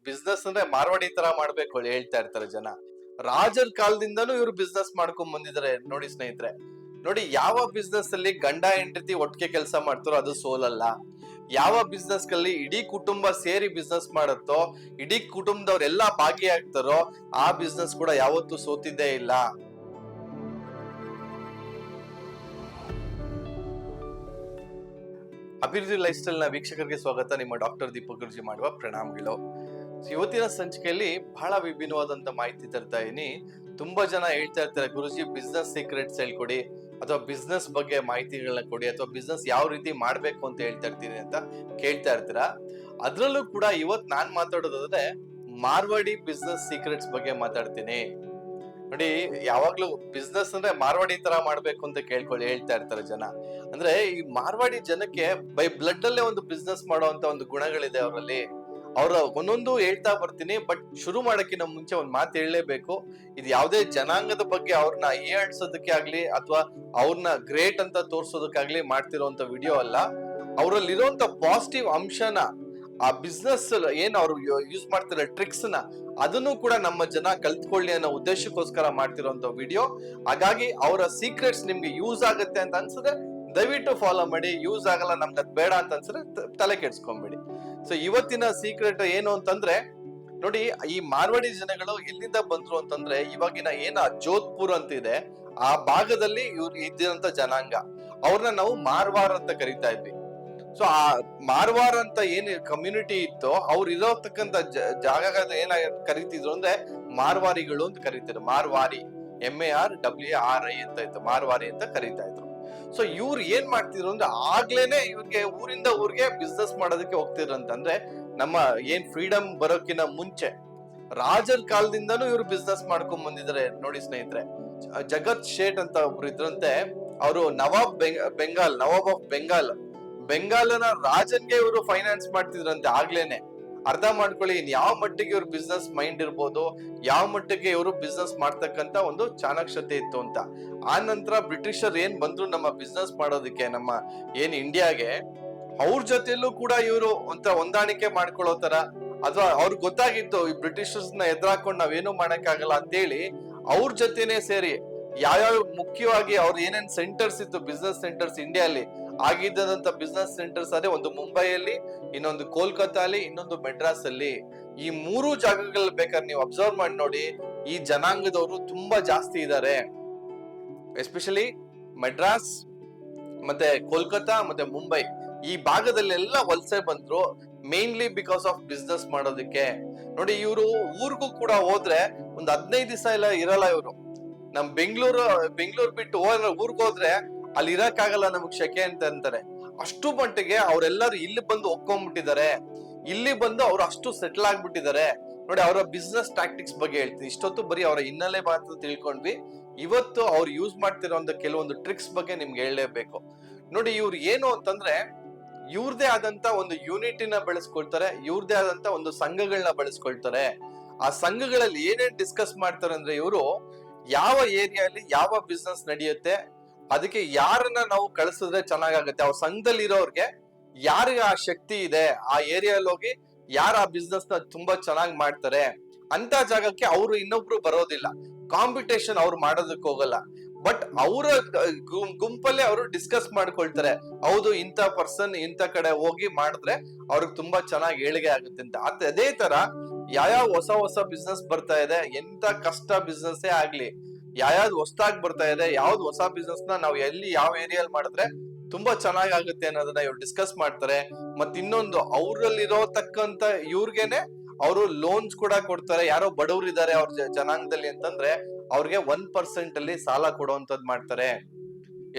Business ಅಂದ್ರೆ ಮಾರ್ವಾಡಿ ತರ ಮಾಡ್ಬೇಕು ಹೇಳ್ತಾ ಇರ್ತಾರೆ ಜನ. ರಾಜರ ಕಾಲದಿಂದನೂ ಇವ್ರು ಬಿಸ್ನೆಸ್ ಮಾಡ್ಕೊಂಡ್ ಬಂದಿದ್ದಾರೆ ನೋಡಿ ಸ್ನೇಹಿತರೆ. ನೋಡಿ, ಯಾವ ಬಿಸ್ನೆಸ್ ಅಲ್ಲಿ ಗಂಡ ಹೆಂಡತಿ ಒಟ್ಟಿಗೆ ಕೆಲಸ ಮಾಡ್ತಾರೋ ಅದು ಸೋಲಲ್ಲ. ಯಾವ ಬಿಸ್ನೆಸ್ ಅಲ್ಲಿ ಇಡೀ ಕುಟುಂಬ ಸೇರಿ ಬಿಸ್ನೆಸ್ ಮಾಡುತ್ತೋ, ಇಡೀ ಕುಟುಂಬದವ್ರೆಲ್ಲಾ ಭಾಗಿಯಾಗ್ತಾರೋ ಆ ಬಿಸ್ನೆಸ್ ಕೂಡ ಯಾವತ್ತೂ ಸೋತಿದ್ದೇ ಇಲ್ಲ. ಅಭಿವೃದ್ಧಿ ಲೈಫ್ ಸ್ಟೈಲ್ ನ ವೀಕ್ಷಕರಿಗೆ ಸ್ವಾಗತ. ನಿಮ್ಮ ಡಾಕ್ಟರ್ ದೀಪಕ್ ಗುರುಜಿ ಮಾಡುವ ಪ್ರಣಾಮಗಳು. ಇವತ್ತಿನ ಸಂಚಿಕೆಯಲ್ಲಿ ಬಹಳ ವಿಭಿನ್ನವಾದಂತ ಮಾಹಿತಿ ತರ್ತಾ ಇದೀನಿ. ತುಂಬಾ ಜನ ಹೇಳ್ತಾ ಇರ್ತಾರೆ, ಗುರುಜಿ ಬಿಸ್ನೆಸ್ ಸೀಕ್ರೆಟ್ಸ್ ಹೇಳ್ಕೊಡಿ, ಅಥವಾ ಬಿಸ್ನೆಸ್ ಬಗ್ಗೆ ಮಾಹಿತಿಗಳನ್ನ ಕೊಡಿ, ಅಥವಾ ಬಿಸ್ನೆಸ್ ಯಾವ ರೀತಿ ಮಾಡ್ಬೇಕು ಅಂತ ಹೇಳ್ತಾ ಇರ್ತೀನಿ ಅಂತ ಕೇಳ್ತಾ ಇರ್ತೀರಾ. ಅದ್ರಲ್ಲೂ ಕೂಡ ಇವತ್ ನಾನ್ ಮಾತಾಡೋದಾದ್ರೆ ಮಾರ್ವಾಡಿ ಬಿಸ್ನೆಸ್ ಸೀಕ್ರೆಟ್ಸ್ ಬಗ್ಗೆ ಮಾತಾಡ್ತೀನಿ. ನೋಡಿ, ಯಾವಾಗ್ಲೂ ಬಿಸ್ನೆಸ್ ಅಂದ್ರೆ ಮಾರ್ವಾಡಿ ತರ ಮಾಡ್ಬೇಕು ಅಂತ ಹೇಳ್ತಾ ಇರ್ತಾರೆ ಜನ. ಅಂದ್ರೆ ಈ ಮಾರ್ವಾಡಿ ಜನಕ್ಕೆ ಬೈ ಬ್ಲಡ್ ಅಲ್ಲೇ ಒಂದು ಬಿಸ್ನೆಸ್ ಮಾಡುವಂತ ಒಂದು ಗುಣಗಳಿದೆ ಅವರಲ್ಲಿ. ಅವ್ರ ಒಂದೊಂದು ಹೇಳ್ತಾ ಬರ್ತೀನಿ. ಬಟ್ ಶುರು ಮಾಡಕ್ಕಿಂತ ಮುಂಚೆ ಒಂದ್ ಮಾತು ಹೇಳಲೇಬೇಕು. ಇದು ಯಾವುದೇ ಜನಾಂಗದ ಬಗ್ಗೆ ಅವ್ರನ್ನ ಹೀಯಾಳ್ಸೋದಕ್ಕೆ ಆಗ್ಲಿ ಅಥವಾ ಅವ್ರನ್ನ ಗ್ರೇಟ್ ಅಂತ ತೋರ್ಸೋದಕ್ಕಾಗ್ಲಿ ಮಾಡ್ತಿರೋಂತ ವಿಡಿಯೋ ಅಲ್ಲ. ಅವರಲ್ಲಿರುವಂತ ಪಾಸಿಟಿವ್ ಅಂಶನ, ಆ ಬಿಸ್ನೆಸ್ ಏನ್ ಅವ್ರು ಯೂಸ್ ಮಾಡ್ತಿರೋ ಟ್ರಿಕ್ಸ್ ನ, ಅದನ್ನು ಕೂಡ ನಮ್ಮ ಜನ ಕಲ್ತ್ಕೊಳ್ಳಿ ಅನ್ನೋ ಉದ್ದೇಶಕ್ಕೋಸ್ಕರ ಮಾಡ್ತಿರೋಂತ ವಿಡಿಯೋ. ಹಾಗಾಗಿ ಅವರ ಸೀಕ್ರೆಟ್ಸ್ ನಿಮ್ಗೆ ಯೂಸ್ ಆಗುತ್ತೆ ಅಂತ ಅನ್ಸಿದ್ರೆ ದಯವಿಟ್ಟು ಫಾಲೋ ಮಾಡಿ. ಯೂಸ್ ಆಗಲ್ಲ, ನಮ್ಗೆ ಅದ್ ಬೇಡ ಅಂತ ಅನ್ಸಿದ್ರೆ ತಲೆ ಕೆಡ್ಸ್ಕೊಂಬೇಡಿ. ಸೊ ಇವತ್ತಿನ ಸೀಕ್ರೆಟ್ ಏನು ಅಂತಂದ್ರೆ, ನೋಡಿ, ಈ ಮಾರ್ವಾಡಿ ಜನಗಳು ಎಲ್ಲಿಂದ ಬಂದ್ರು ಅಂತಂದ್ರೆ, ಇವಾಗಿನ ಏನ ಜೋಧ್ಪುರ್ ಅಂತ ಇದೆ ಆ ಭಾಗದಲ್ಲಿ ಇವ್ರು ಇದ್ದಂತ ಜನಾಂಗ. ಅವ್ರನ್ನ ನಾವು ಮಾರ್ವಾರ್ ಅಂತ ಕರಿತಾ ಇದ್ವಿ. ಸೊ ಆ ಮಾರ್ವಾರ್ ಅಂತ ಏನ್ ಕಮ್ಯುನಿಟಿ ಇತ್ತೋ, ಅವ್ರು ಇರೋತಕ್ಕಂತ ಜಾಗ ಏನ ಕರಿತಿದ್ರು ಅಂದ್ರೆ ಮಾರ್ವಾರಿಗಳು ಅಂತ ಕರೀತಿದ್ರು. ಮಾರ್ವಾರಿ, MARWARI ಅಂತ ಇತ್ತು, ಮಾರ್ವಾರಿ ಅಂತ ಕರೀತಾ ಇದ್ರು. ಸೊ ಇವ್ರು ಏನ್ ಮಾಡ್ತಿದ್ರು ಅಂದ್ರೆ, ಆಗ್ಲೇನೆ ಇವ್ರಿಗೆ ಊರಿಂದ ಊರಿಗೆ ಬಿಸ್ನೆಸ್ ಮಾಡೋದಕ್ಕೆ ಹೋಗ್ತಿದ್ರಂತಂದ್ರೆ, ನಮ್ಮ ಏನ್ ಫ್ರೀಡಮ್ ಬರೋಕಿನ ಮುಂಚೆ ರಾಜರ ಕಾಲದಿಂದನೂ ಇವ್ರು ಬಿಸ್ನೆಸ್ ಮಾಡ್ಕೊಂಡ್ ಬಂದಿದ್ದಾರೆ ನೋಡಿ ಸ್ನೇಹಿತರೆ. ಜಗತ್ ಶೇಟ್ ಅಂತ ಒಬ್ರು ಇದ್ರಂತೆ. ಅವರು ನವಾಬ್ ಆಫ್ ಬೆಂಗಾಲನ ರಾಜನ್ಗೆ ಇವರು ಫೈನಾನ್ಸ್ ಮಾಡ್ತಿದ್ರಂತೆ ಆಗ್ಲೇನೆ. ಅರ್ಥ ಮಾಡ್ಕೊಳ್ಳಿ ಇನ್ ಯಾವ ಮಟ್ಟಿಗೆ ಇವ್ರ ಬಿಸ್ನೆಸ್ ಮೈಂಡ್ ಇರ್ಬೋದು, ಯಾವ ಮಟ್ಟಿಗೆ ಇವರು ಬಿಸ್ನೆಸ್ ಮಾಡ್ತಕ್ಕಂತ ಒಂದು ಚಾಣಾಕ್ಷತೆ ಇತ್ತು ಅಂತ. ಆ ನಂತರ ಬ್ರಿಟಿಷರ್ ಏನ್ ಬಂದ್ರು ನಮ್ಮ ಬಿಸ್ನೆಸ್ ಮಾಡೋದಕ್ಕೆ, ನಮ್ಮ ಏನ್ ಇಂಡಿಯಾಗೆ, ಅವ್ರ ಜೊತೆಲೂ ಕೂಡ ಇವರು ಹೊಂದಾಣಿಕೆ ಮಾಡ್ಕೊಳ್ಳೋ ತರ, ಅಥವಾ ಅವ್ರಿಗೆ ಗೊತ್ತಾಗಿತ್ತು ಈ ಬ್ರಿಟಿಷರ್ಸ್ ನ ಎದುರಾಕೊಂಡು ನಾವೇನು ಮಾಡಕ್ಕಾಗಲ್ಲ ಅಂತೇಳಿ ಅವ್ರ ಜೊತೆನೆ ಸೇರಿ ಯಾವ್ಯಾವ ಮುಖ್ಯವಾಗಿ ಅವ್ರ ಏನೇನ್ ಸೆಂಟರ್ಸ್ ಇತ್ತು, ಬಿಸ್ನೆಸ್ ಸೆಂಟರ್ಸ್ ಇಂಡಿಯಾಲಿ ಆಗಿದ್ದಂತ ಬಿಸ್ನೆಸ್ ಸೆಂಟರ್ಸ್ ಅದೇ ಒಂದು ಮುಂಬೈಯಲ್ಲಿ, ಇನ್ನೊಂದು ಕೋಲ್ಕತ್ತಾ ಅಲ್ಲಿ, ಇನ್ನೊಂದು ಮೆಡ್ರಾಸ್ ಅಲ್ಲಿ. ಈ ಮೂರು ಜಾಗಗಳಲ್ಲಿ ಬೇಕಾದ್ರೆ ನೀವು ಅಬ್ಸರ್ವ್ ಮಾಡಿ ನೋಡಿ, ಈ ಜನಾಂಗದವರು ತುಂಬಾ ಜಾಸ್ತಿ ಇದ್ದಾರೆ. ಎಸ್ಪೆಷಲಿ ಮೆಡ್ರಾಸ್ ಮತ್ತೆ ಕೋಲ್ಕತ್ತಾ ಮತ್ತೆ ಮುಂಬೈ ಈ ಭಾಗದಲ್ಲೆಲ್ಲ ವಲಸೆ ಬಂದ್ರು, ಮೇನ್ಲಿ ಬಿಕಾಸ್ ಆಫ್ ಬಿಸ್ನೆಸ್ ಮಾಡೋದಕ್ಕೆ. ನೋಡಿ, ಇವರು ಊರ್ಗೂ ಕೂಡ ಹೋದ್ರೆ ಒಂದ್ 15 ದಿವಸ ಎಲ್ಲ ಇರಲ್ಲ ಇವರು. ನಮ್ ಬೆಂಗಳೂರು ಬಿಟ್ಟು ಊರ್ಗ್ ಹೋದ್ರೆ ಅಲ್ಲಿ ಇರಕ್ಕಾಗಲ್ಲ, ನಮಗ್ ಶೆಕೆ ಅಂತ ಅಂತಾರೆ. ಅಷ್ಟು ಮಟ್ಟಿಗೆ ಅವ್ರೆಲ್ಲರೂ ಇಲ್ಲಿ ಬಂದು ಒಕ್ಕೊಂಡ್ಬಿಟ್ಟಿದ್ದಾರೆ. ಇಲ್ಲಿ ಬಂದು ಅವ್ರು ಅಷ್ಟು ಸೆಟ್ಲ್ ಆಗ್ಬಿಟ್ಟಿದ್ದಾರೆ. ನೋಡಿ, ಅವರ ಬಿಸ್ನೆಸ್ ಟ್ಯಾಕ್ಟಿಕ್ಸ್ ಬಗ್ಗೆ ಹೇಳ್ತೀನಿ. ಇಷ್ಟೊತ್ತು ಬರೀ ಅವರ ಹಿನ್ನೆಲೆ ಮಾತ್ರ ತಿಳ್ಕೊಂಡ್ವಿ. ಇವತ್ತು ಅವ್ರು ಯೂಸ್ ಮಾಡ್ತಿರೋಂತ ಕೆಲವೊಂದು ಟ್ರಿಕ್ಸ್ ಬಗ್ಗೆ ನಿಮ್ಗೆ ಹೇಳಲೇಬೇಕು. ನೋಡಿ, ಇವ್ರು ಏನು ಅಂತಂದ್ರೆ, ಇವ್ರದೇ ಆದಂತ ಒಂದು ಯೂನಿಟಿನ ಬೆಳೆಸ್ಕೊಳ್ತಾರೆ, ಇವ್ರದೇ ಆದಂತ ಒಂದು ಸಂಘಗಳನ್ನ ಬೆಳೆಸ್ಕೊಳ್ತಾರೆ. ಆ ಸಂಘಗಳಲ್ಲಿ ಏನೇನ್ ಡಿಸ್ಕಸ್ ಮಾಡ್ತಾರೆ ಅಂದ್ರೆ, ಇವರು ಯಾವ ಏರಿಯಾಲಿ ಯಾವ ಬಿಸ್ನೆಸ್ ನಡೆಯುತ್ತೆ, ಅದಕ್ಕೆ ಯಾರನ್ನ ನಾವು ಕಳಿಸಿದ್ರೆ ಚೆನ್ನಾಗಾಗತ್ತೆ, ಅವ್ರ ಸಂಘದಲ್ಲಿ ಇರೋರ್ಗೆ ಯಾರಿಗೆ ಆ ಶಕ್ತಿ ಇದೆ, ಆ ಏರಿಯಾದಲ್ಲಿ ಹೋಗಿ ಯಾರ ಆ ಬಿಸ್ನೆಸ್ ನ ತುಂಬಾ ಚೆನ್ನಾಗಿ ಮಾಡ್ತಾರೆ ಅಂತ ಜಾಗಕ್ಕೆ ಅವರು ಇನ್ನೊಬ್ರು ಬರೋದಿಲ್ಲ. ಕಾಂಪಿಟೇಷನ್ ಅವ್ರು ಮಾಡೋದಕ್ಕೆ ಹೋಗಲ್ಲ. ಬಟ್ ಅವರ ಗುಂಪಲ್ಲೇ ಅವರು ಡಿಸ್ಕಸ್ ಮಾಡ್ಕೊಳ್ತಾರೆ, ಹೌದು ಇಂಥ ಪರ್ಸನ್ ಇಂಥ ಕಡೆ ಹೋಗಿ ಮಾಡಿದ್ರೆ ಅವ್ರಿಗೆ ತುಂಬಾ ಚೆನ್ನಾಗಿ ಏಳಿಗೆ ಆಗುತ್ತೆ ಅಂತ. ಅದೇ ತರ ಯಾವ ಹೊಸ ಬಿಸ್ನೆಸ್ ಬರ್ತಾ ಇದೆ, ಎಂತ ಕಷ್ಟ ಬಿಸ್ನೆಸ್ ಆಗ್ಲಿ, ಯಾವ್ದು ಹೊಸದಾಗಿ ಬರ್ತಾ ಇದೆ, ಯಾವ್ದು ಹೊಸ ಬಿಸ್ನೆಸ್ ನ ನಾವು ಎಲ್ಲಿ ಯಾವ ಏರಿಯಾಲ್ ಮಾಡಿದ್ರೆ ತುಂಬಾ ಚೆನ್ನಾಗ್ ಆಗುತ್ತೆ ಅನ್ನೋದನ್ನ ಇವ್ರು ಡಿಸ್ಕಸ್ ಮಾಡ್ತಾರೆ. ಮತ್ ಇನ್ನೊಂದು, ಅವ್ರಲ್ಲಿರೋತಕ್ಕಂತ ಇವ್ರಿಗೇನೆ ಅವರು ಲೋನ್ಸ್ ಕೂಡ ಕೊಡ್ತಾರೆ. ಯಾರೋ ಬಡವ್ರು ಇದಾರೆ ಅವ್ರ ಜನಾಂಗದಲ್ಲಿ ಅಂತಂದ್ರೆ ಅವ್ರಿಗೆ 1% ಅಲ್ಲಿ ಸಾಲ ಕೊಡುವಂತದ್ ಮಾಡ್ತಾರೆ.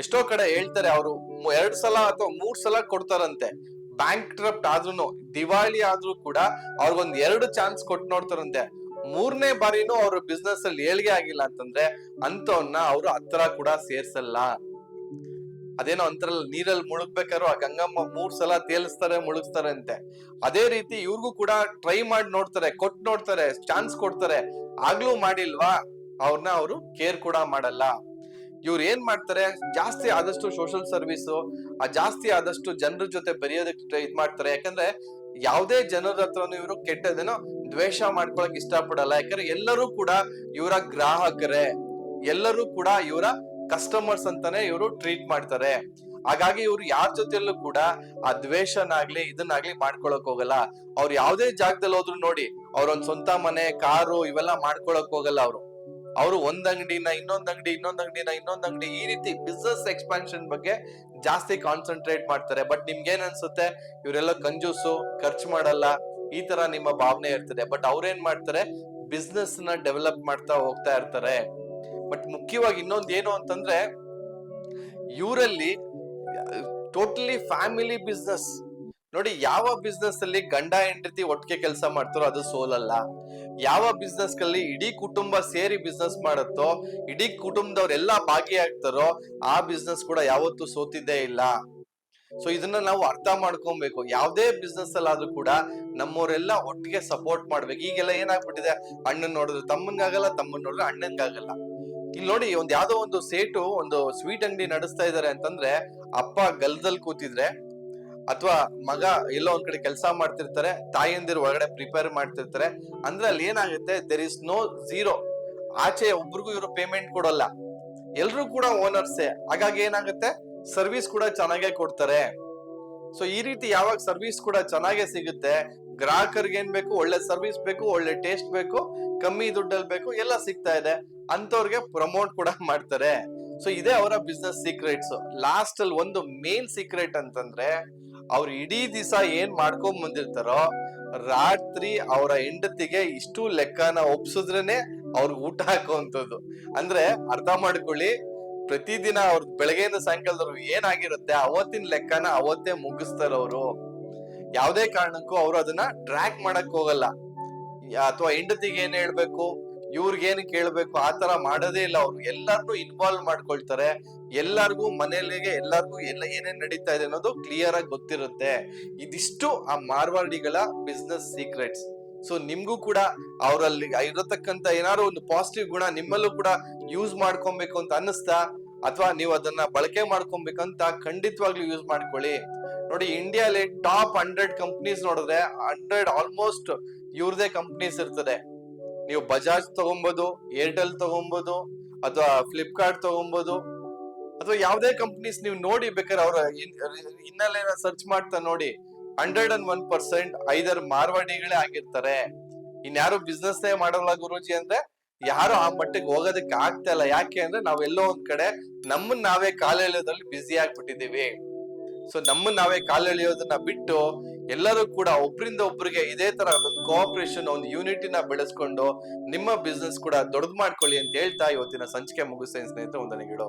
ಎಷ್ಟೋ ಕಡೆ ಹೇಳ್ತಾರೆ, ಅವರು 2 ಸಲ ಅಥವಾ 3 ಸಲ ಕೊಡ್ತಾರಂತೆ. ಬ್ಯಾಂಕ್ ಟ್ರಪ್ಟ್ ಆದ್ರೂ, ದಿವಾಳಿ ಆದ್ರೂ ಕೂಡ ಅವ್ರಿಗೊಂದ್ 2 ಚಾನ್ಸ್ ಕೊಟ್ಟು ನೋಡ್ತಾರಂತೆ. 3ನೇ ಬಾರಿನೂ ಅವ್ರ ಬಿಸ್ನೆಸ್ ಅಲ್ಲಿ ಏಳಿಗೆ ಆಗಿಲ್ಲ ಅಂತಂದ್ರೆ ಅಂತವನ್ನ ಅವ್ರು ಹತ್ರ ಕೂಡ ಸೇರ್ಸಲ್ಲ. ಅದೇನೋ ಅಂತಾರಲ್ಲ, ನೀರಲ್ಲಿ ಮುಳುಗ್ಬೇಕಾದ್ರು ಆ ಗಂಗಮ್ಮ 3 ಸಲ ತೇಲಿಸ್ತಾರೆ, ಮುಳುಗಿಸ್ತಾರೆ ಅಂತೆ. ಅದೇ ರೀತಿ ಇವ್ರಿಗೂ ಕೂಡ ಟ್ರೈ ಮಾಡಿ ನೋಡ್ತಾರೆ, ಕೊಟ್ಟು ನೋಡ್ತಾರೆ, ಚಾನ್ಸ್ ಕೊಡ್ತಾರೆ. ಆಗ್ಲೂ ಮಾಡಿಲ್ವಾ, ಅವ್ರನ್ನ ಅವರು ಕೇರ್ ಕೂಡ ಮಾಡಲ್ಲ. ಇವ್ರು ಏನ್ ಮಾಡ್ತಾರೆ, ಜಾಸ್ತಿ ಆದಷ್ಟು ಸೋಷಿಯಲ್ ಸರ್ವಿಸ್, ಜಾಸ್ತಿ ಆದಷ್ಟು ಜನರ ಜೊತೆ ಬೆರೆಯೋದಕ್ಕೆ ಇದ್ ಮಾಡ್ತಾರೆ. ಯಾಕಂದ್ರೆ ಯಾವುದೇ ಜನರ ಹತ್ರನು ಇವರು ಕೆಟ್ಟದೇನೋ ದ್ವೇಷ ಮಾಡ್ಕೊಳಕ್ ಇಷ್ಟಪಡಲ್ಲ. ಯಾಕಂದ್ರೆ ಎಲ್ಲರೂ ಕೂಡ ಇವರ ಗ್ರಾಹಕರೇ, ಎಲ್ಲರೂ ಕೂಡ ಇವರ ಕಸ್ಟಮರ್ಸ್ ಅಂತಾನೆ ಇವರು ಟ್ರೀಟ್ ಮಾಡ್ತಾರೆ. ಹಾಗಾಗಿ ಇವ್ರು ಯಾರ ಜೊತೆಯಲ್ಲೂ ಕೂಡ ಆ ದ್ವೇಷನಾಗ್ಲಿ ಇದನ್ನಾಗ್ಲಿ ಮಾಡ್ಕೊಳಕ್ ಹೋಗಲ್ಲ. ಅವ್ರು ಯಾವ್ದೇ ಜಾಗದಲ್ಲಿ ಹೋದ್ರು ನೋಡಿ, ಅವ್ರೊಂದ್ ಸ್ವಂತ ಮನೆ, ಕಾರು ಇವೆಲ್ಲ ಮಾಡ್ಕೊಳಕ್ ಹೋಗಲ್ಲ. ಅವರು ಒಂದ್ ಅಂಗಡಿನ ಇನ್ನೊಂದ್ ಅಂಗಡಿ, ಇನ್ನೊಂದ್ ಅಂಗಡಿ ಈ ರೀತಿ ಬಿಸ್ನೆಸ್ ಎಕ್ಸ್ಪಾನ್ಷನ್ ಬಗ್ಗೆ ಜಾಸ್ತಿ ಕಾನ್ಸಂಟ್ರೇಟ್ ಮಾಡ್ತಾರೆ. ಬಟ್ ನಿಮ್ಗೆ ಏನ್ ಅನ್ಸುತ್ತೆ, ಇವರೆಲ್ಲ ಕಂಜೂಸು, ಖರ್ಚು ಮಾಡಲ್ಲ, ಈ ತರ ನಿಮ್ಮ ಭಾವನೆ ಇರ್ತದೆ. ಬಟ್ ಅವ್ರೇನ್ ಮಾಡ್ತಾರೆ, ಬಿಸ್ನೆಸ್ ನ ಡೆವಲಪ್ ಮಾಡ್ತಾ ಹೋಗ್ತಾ ಇರ್ತಾರೆ. ಬಟ್ ಮುಖ್ಯವಾಗಿ ಇನ್ನೊಂದ್ ಏನು ಅಂತಂದ್ರೆ, ಇವರಲ್ಲಿ ಟೋಟಲಿ ಫ್ಯಾಮಿಲಿ ಬಿಸ್ನೆಸ್ ನೋಡಿ. ಯಾವ ಬಿಸ್ನೆಸ್ ಅಲ್ಲಿ ಗಂಡ ಹೆಂಡತಿ ಒಟ್ಟಿಗೆ ಕೆಲಸ ಮಾಡ್ತಾರೋ ಅದು ಸೋಲಲ್ಲ. ಯಾವ ಬಿಸ್ನೆಸ್ ಅಲ್ಲಿ ಇಡೀ ಕುಟುಂಬ ಸೇರಿ ಬಿಸ್ನೆಸ್ ಮಾಡುತ್ತೋ, ಇಡೀ ಕುಟುಂಬದವ್ರೆಲ್ಲಾ ಭಾಗಿಯಾಗ್ತಾರೋ ಆ ಬಿಸ್ನೆಸ್ ಕೂಡ ಯಾವತ್ತೂ ಸೋತಿದ್ದೇ ಇಲ್ಲ. ಸೊ ಇದನ್ನ ನಾವು ಅರ್ಥ ಮಾಡ್ಕೊಬೇಕು. ಯಾವ್ದೇ ಬಿಸ್ನೆಸ್ ಅಲ್ಲಾದ್ರೂ ಕೂಡ ನಮ್ಮವರೆಲ್ಲ ಒಟ್ಟಿಗೆ ಸಪೋರ್ಟ್ ಮಾಡ್ಬೇಕು. ಈಗೆಲ್ಲ ಏನಾಗ್ಬಿಟ್ಟಿದೆ, ಅಣ್ಣನ್ ನೋಡಿದ್ರೆ ತಮ್ಮನ್ಗಾಗಲ್ಲ, ತಮ್ಮನ್ ನೋಡಿದ್ರೆ ಅಣ್ಣನ್ಗಾಗಲ್ಲ. ಇಲ್ಲಿ ನೋಡಿ, ಯಾವ್ದೋ ಒಂದು ಸೇಟು ಒಂದು ಸ್ವೀಟ್ ಅಂಗಡಿ ನಡೆಸ್ತಾ ಇದಾರೆ ಅಂತಂದ್ರೆ, ಅಪ್ಪ ಗಲ್ದಲ್ಲಿ ಕೂತಿದ್ರೆ ಅಥವಾ ಮಗ ಎಲ್ಲೋ ಒಂದ್ ಕಡೆ ಕೆಲಸ ಮಾಡ್ತಿರ್ತಾರೆ, ತಾಯಿಯಂದಿರು ಒಳಗಡೆ ಪ್ರಿಪೇರ್ ಮಾಡ್ತಿರ್ತಾರೆ ಅಂದ್ರೆ ಅಲ್ಲಿ ಏನಾಗುತ್ತೆ, ದೇರ್ ಇಸ್ ನೋ ಝೀರೋ. ಆಚೆ ಒಬ್ರಿಗೂ ಇವರು ಪೇಮೆಂಟ್ ಕೊಡಲ್ಲ, ಎಲ್ರು ಕೂಡ ಓನರ್ಸೇ. ಹಾಗಾಗಿ ಏನಾಗುತ್ತೆ, ಸರ್ವಿಸ್ ಕೂಡ ಚೆನ್ನಾಗೇ ಕೊಡ್ತಾರೆ. ಸೊ ಈ ರೀತಿ ಯಾವಾಗ ಸರ್ವಿಸ್ ಕೂಡ ಚೆನ್ನಾಗೇ ಸಿಗುತ್ತೆ, ಗ್ರಾಹಕರಿಗೆ ಏನ್ ಬೇಕು, ಒಳ್ಳೆ ಸರ್ವಿಸ್ ಬೇಕು, ಒಳ್ಳೆ ಟೇಸ್ಟ್ ಬೇಕು, ಕಮ್ಮಿ ದುಡ್ಡಲ್ಲಿ ಬೇಕು, ಎಲ್ಲ ಸಿಗ್ತಾ ಇದೆ, ಅಂತವ್ರಿಗೆ ಪ್ರಮೋಟ್ ಕೂಡ ಮಾಡ್ತಾರೆ. ಸೊ ಇದೇ ಅವರ ಬಿಸ್ನೆಸ್ ಸೀಕ್ರೆಟ್ಸ್. ಲಾಸ್ಟ್ ಅಲ್ಲಿ ಒಂದು ಮೇನ್ ಸೀಕ್ರೆಟ್ ಅಂತಂದ್ರೆ, ಅವ್ರು ಇಡೀ ದಿವಸ ಏನ್ ಮಾಡ್ಕೊಂಡ್ ಬಂದಿರ್ತಾರೋ, ರಾತ್ರಿ ಅವರ ಹೆಂಡತಿಗೆ ಇಷ್ಟು ಲೆಕ್ಕನ ಒಪ್ಸಿದ್ರೇನೆ ಅವ್ರಿಗೆ ಊಟ ಹಾಕುವಂಥದ್ದು. ಅಂದ್ರೆ ಅರ್ಥ ಮಾಡ್ಕೊಳ್ಳಿ, ಪ್ರತಿದಿನ ಅವ್ರ ಬೆಳಗ್ಗೆಯಿಂದ ಸಾಯಂಕಾಲದವ್ರು ಏನಾಗಿರುತ್ತೆ ಅವತ್ತಿನ ಲೆಕ್ಕನ ಅವತ್ತೇ ಮುಗಿಸ್ತಾರ ಅವರು. ಯಾವ್ದೇ ಕಾರಣಕ್ಕೂ ಅವ್ರು ಅದನ್ನ ಟ್ರ್ಯಾಕ್ ಮಾಡಕ್ ಹೋಗಲ್ಲ. ಅಥವಾ ಹೆಂಡತಿಗೆ ಏನ್ ಹೇಳ್ಬೇಕು, ಇವ್ರಿಗೇನು ಕೇಳ್ಬೇಕು, ಆತರ ಮಾಡೋದೇ ಇಲ್ಲ. ಅವ್ರು ಎಲ್ಲಾರ್ನು ಇನ್ವಾಲ್ವ್ ಮಾಡ್ಕೊಳ್ತಾರೆ. ಎಲ್ಲಾರ್ಗು ಮನೆಯಲ್ಲಿಗೆ ಎಲ್ಲಾರ್ಗು ಎಲ್ಲ ಏನೇನ್ ನಡೀತಾ ಇದೆ ಅನ್ನೋದು ಕ್ಲಿಯರ್ ಆಗಿ ಗೊತ್ತಿರುತ್ತೆ. ಇದಿಷ್ಟು ಆ ಮಾರ್ವಾಡಿಗಳ ಬಿಸ್ನೆಸ್ ಸೀಕ್ರೆಟ್ಸ್. ಸೊ ನಿಮ್ಗೂ ಕೂಡ ಅವರಲ್ಲಿ ಇರತಕ್ಕಂತ ಏನಾದ್ರು ಒಂದು ಪಾಸಿಟಿವ್ ಗುಣ ನಿಮ್ಮಲ್ಲೂ ಕೂಡ ಯೂಸ್ ಮಾಡ್ಕೊಬೇಕು ಅಂತ ಅನ್ನಿಸ್ತಾ, ಅಥವಾ ನೀವು ಅದನ್ನ ಬಳಕೆ ಮಾಡ್ಕೊಬೇಕಂತ ಖಂಡಿತವಾಗ್ಲೂ ಯೂಸ್ ಮಾಡ್ಕೊಳ್ಳಿ. ನೋಡಿ, ಇಂಡಿಯಾಲಿ ಟಾಪ್ 100 ಕಂಪ್ನೀಸ್ ನೋಡಿದ್ರೆ 100 ಆಲ್ಮೋಸ್ಟ್ ಇವ್ರದೇ ಕಂಪ್ನೀಸ್ ಇರ್ತದೆ. ನೀವು ಬಜಾಜ್ ತಗೊಬಹುದು, ಏರ್ಟೆಲ್ ತಗೊಬಹುದು, ಅಥವಾ ಫ್ಲಿಪ್ಕಾರ್ಟ್ ತಗೊಬಹುದು, ಅಥವಾ ಯಾವ್ದೇ ಕಂಪ್ನೀಸ್ ನೀವು ನೋಡಿ, ಬೇಕಾದ್ರೆ ಅವರ ಹಿನ್ನೆಲೆನ ಸರ್ಚ್ ಮಾಡ್ತಾ ನೋಡಿ, 101% ಐದರ್ ಮಾರ್ವಾಡಿಗಳೇ ಆಗಿರ್ತಾರೆ. ಇನ್ಯಾರು ಬಿಸ್ನೆಸ್ ಮಾಡಲ್ಲ ಗುರೂಜಿ ಅಂದ್ರೆ ಯಾರು ಆ ಮಟ್ಟಿಗೆ ಹೋಗೋದಕ್ಕೆ ಆಗ್ತಾ ಇಲ್ಲ. ಯಾಕೆ ಅಂದ್ರೆ ನಾವೆಲ್ಲೋ ಒಂದ್ ಕಡೆ ನಮ್ಮನ್ನ ನಾವೇ ಕಾಲೆಳೆಯೋದ್ರಲ್ಲಿ ಬ್ಯುಸಿ ಆಗ್ಬಿಟ್ಟಿದೀವಿ. ಸೊ ನಮ್ಮನ್ನ ನಾವೇ ಕಾಲೆಳೆಯೋದನ್ನ ಬಿಟ್ಟು ಎಲ್ಲರೂ ಕೂಡ ಒಬ್ರಿಂದ ಒಬ್ರಿಗೆ ಇದೇ ತರ ಒಂದು ಕೋಆಪರೇಷನ್, ಒಂದು ಯೂನಿಟಿನ ಬೆಳೆಸ್ಕೊಂಡು ನಿಮ್ಮ ಬಿಸ್ನೆಸ್ ಕೂಡ ದೊಡ್ಡದು ಮಾಡ್ಕೊಳ್ಳಿ ಅಂತ ಹೇಳ್ತಾ ಇವತ್ತಿನ ಸಂಚಿಕೆ ಮುಗಿಸ್ತೇನೆ ಸ್ನೇಹಿತರೆ. ವಂದನೆಗಳು.